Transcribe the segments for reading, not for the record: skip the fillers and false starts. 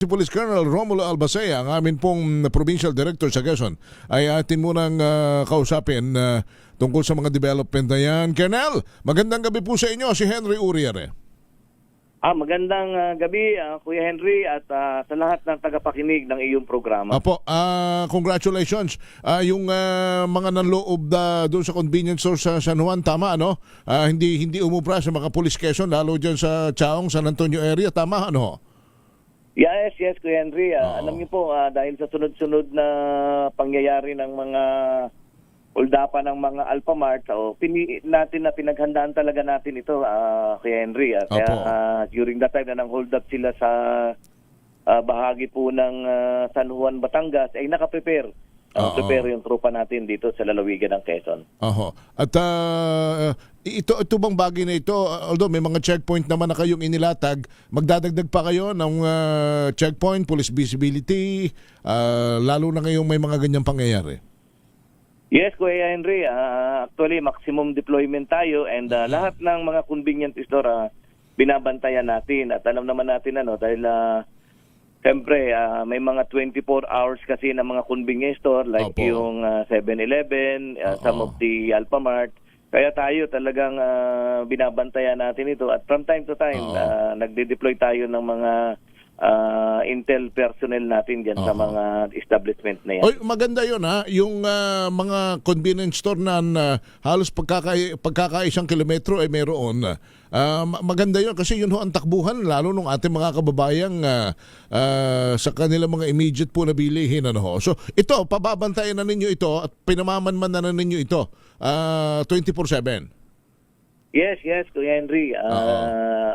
Si Police Colonel Romulo Albacea, ang amin pong Provincial Director sa Quezon, ay atin munang kausapin tungkol sa mga development na yan. Colonel, magandang gabi po sa inyo, si Henry Uriere. Magandang gabi, Kuya Henry, at sa lahat ng tagapakinig ng iyong programa. Apo, congratulations. Yung mga nanloob doon sa convenience store sa San Juan, tama ano? Hindi umubra sa mga Police Quezon, lalo dyan sa Chaong, San Antonio area, tama ano? Yes, Kuya Henry. Alam niyo po, dahil sa sunod-sunod na pangyayari ng mga uldapan ng mga Alphamart, pinili natin na pinaghandaan talaga natin ito, Kuya Henry. Kaya during that time na nang hold up sila sa bahagi po ng San Juan, Batangas, ay nakaprepare. Prepare yung tropa natin dito sa lalawigan ng Quezon. At ito bang bagay na ito, although may mga checkpoint naman na kayong inilatag, magdadagdag pa kayo ng checkpoint, police visibility, lalo na ngayong may mga ganyang pangyayari? Yes, Kuya Henry. Actually, maximum deployment tayo and lahat ng mga convenient store binabantayan natin. At alam naman natin dahil siyempre, may mga 24 hours kasi ng mga convenience store like yung 7-Eleven, some of the Alphamart. Kaya tayo talagang binabantayan natin ito. At from time to time, nagde-deploy tayo ng mga intel personnel natin dyan sa mga establishment na yan. Oy, maganda yun ha, yung mga convenience store na halos pagkakaisang kilometro ay meron. Maganda yun kasi yun ho ang takbuhan lalo ng ating mga kababayang sa kanilang mga immediate po na bilihin. So ito, pababantayan na ninyo ito at pinamamanman na ninyo ito 24/7. Yes, Kuya Henry.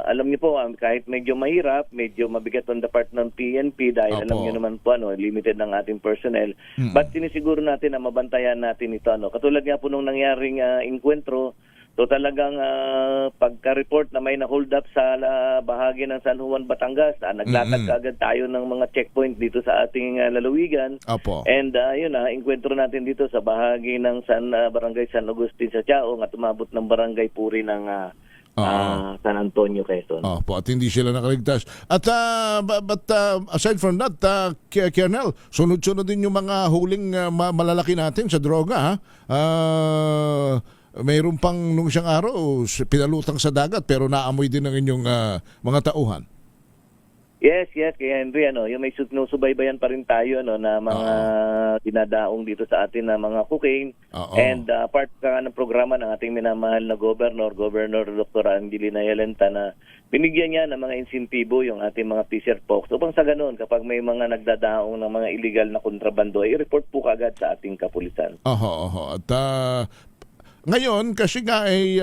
Alam niyo po, kahit medyo mahirap, medyo mabigat on the part ng PNP dahil alam niyo naman po, limited ng ating personnel. But sinisiguro natin na mabantayan natin ito. Katulad nga po nung nangyaring inkwentro, so talagang pagka-report na may na-hold up sa bahagi ng San Juan, Batangas, naglatag kaagad tayo ng mga checkpoint dito sa ating lalawigan. And inkwentro natin dito sa bahagi ng Barangay San Agustin sa Chaong at umabot ng Barangay Puri ng San Antonio, Quezon. At hindi sila nakaligtas. At but aside from that, Colonel, sunod-sunod din yung mga huling malalaki natin sa droga. Mayroon pang nung isang araw, pinalutang sa dagat pero naamoy din ng inyong mga tauhan. Yes, kaya Henry, yung may sinusubaybayan pa rin tayo na mga dinadaong dito sa atin na mga cocaine. And part ka ng programa ng ating minamahal na Governor Dr. Angelina Yelenta na binigyan niya ng mga insentibo yung ating mga fisher folks. Upang sa ganun, kapag may mga nagdadaong ng mga illegal na kontrabando, i-report po kagad sa ating kapulisan. At ngayon, kasi nga ay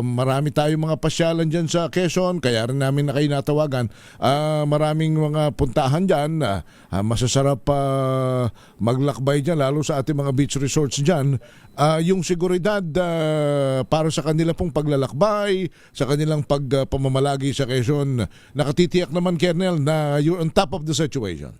marami tayong mga pasyalan dyan sa Quezon, kaya rin namin na kayo natawagan. Maraming mga puntahan dyan, masasarap maglakbay dyan, lalo sa ating mga beach resorts dyan. Yung seguridad para sa kanila pong paglalakbay, sa kanilang pagpamamalagi sa Quezon, nakatitiyak naman, Colonel, na you're on top of the situation.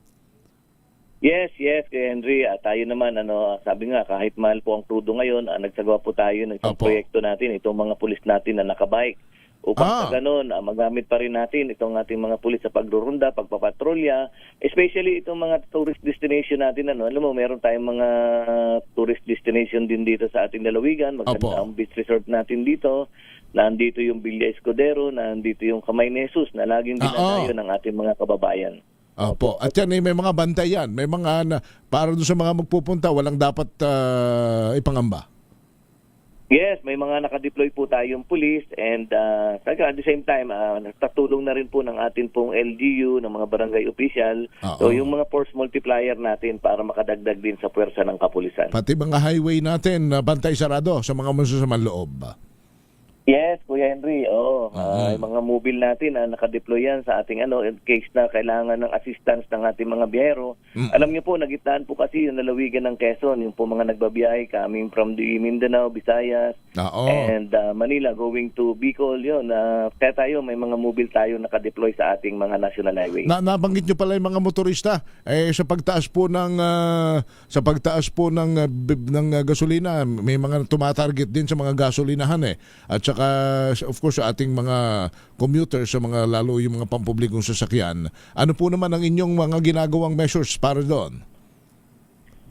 Yes, Kuya Henry. Tayo naman, sabi nga, kahit mahal po ang crudo ngayon, nagsagawa po tayo ng isang proyekto natin, itong mga pulis natin na nakabike. Upang sa ganun, magamit pa rin natin itong ating mga pulis sa pagrurunda, pagpapatrolya, especially itong mga tourist destination natin. Alam mo, meron tayong mga tourist destination din dito sa ating lalawigan. Maganda ang beach resort natin dito. Nandito yung Villa Escudero, nandito yung Kamay ni Jesus na laging dinadayo ng ating mga kababayan. At yan may mga bantayan, may mga para doon sa mga magpupunta, walang dapat ipangamba. Yes, may mga nakadeploy po tayong police and at the same time, nagtatulong na rin po ng atin pong LGU, ng mga barangay official. So yung mga force multiplier natin para makadagdag din sa puwersa ng kapulisan. Pati mga highway natin, bantay sarado sa mga masasamang loob. Yes, Kuya Henry. Yung mga mobile natin nakadeploy yan sa ating in case na kailangan ng assistance ng ating mga biyahero. Alam niyo po, nagitaan po kasi yung lalawigan ng Quezon, yung po mga nagbabiyahe coming from the Mindanao, Visayas, and Manila going to Bicol. Yun, kaya tayo, may mga mobile tayo nakadeploy sa ating mga national highway. Nabanggit niyo pala yung mga motorista sa pagtaas po ng gasolina, may mga tumatarget din sa mga gasolinahan at saka of course sa ating mga commuters, sa mga lalo yung mga pampublikong sasakyan, ano po naman ang inyong mga ginagawang measures para doon?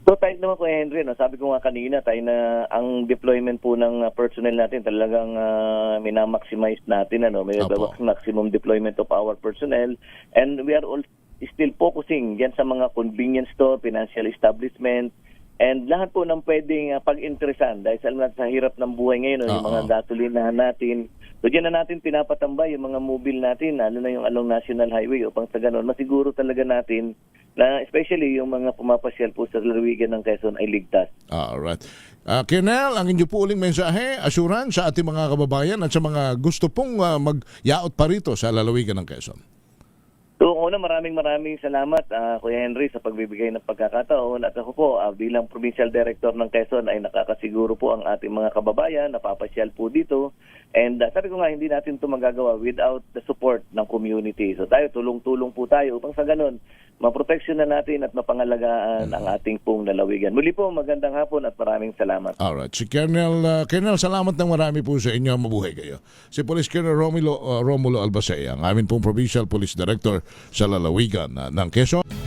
So tayo naman ko Henry, no? Sabi ko nga kanina, tayo na ang deployment po ng personnel natin talagang minamaximize natin, may Opo. maximum deployment of our personnel, and we are all still focusing yan sa mga convenience store, financial establishment, and lahat po ng pwedeng pag-interesan dahil sa hirap ng buhay ngayon, yung mga gasolinahan natin. So diyan na natin pinapatambay yung mga mobile natin, lalo na yung along National Highway, upang sa ganun masiguro talaga natin na especially yung mga pumapasyal po sa lalawigan ng Quezon ay ligtas. Alright. Colonel, ang inyo po uling mensahe, assurance sa ating mga kababayan at sa mga gusto pong magyaot pa rito sa lalawigan ng Quezon. So una, maraming salamat Kuya Henry sa pagbibigay ng pagkakataon, at ako po bilang Provincial Director ng Quezon ay nakakasiguro po ang ating mga kababayan na papasyal po dito, and sabi ko nga hindi natin ito magagawa without the support ng community. So tayo tulong-tulong po tayo upang sa ganun maproteksyonan natin at mapangalagaan ang ating pong lalawigan. Muli po, magandang hapon at maraming salamat. Alright. Si Colonel, salamat ng marami po sa inyo. Mabuhay kayo. Si Police Colonel Romulo Albacea, ang amin pong Provincial Police Director sa lalawigan ng Quezon.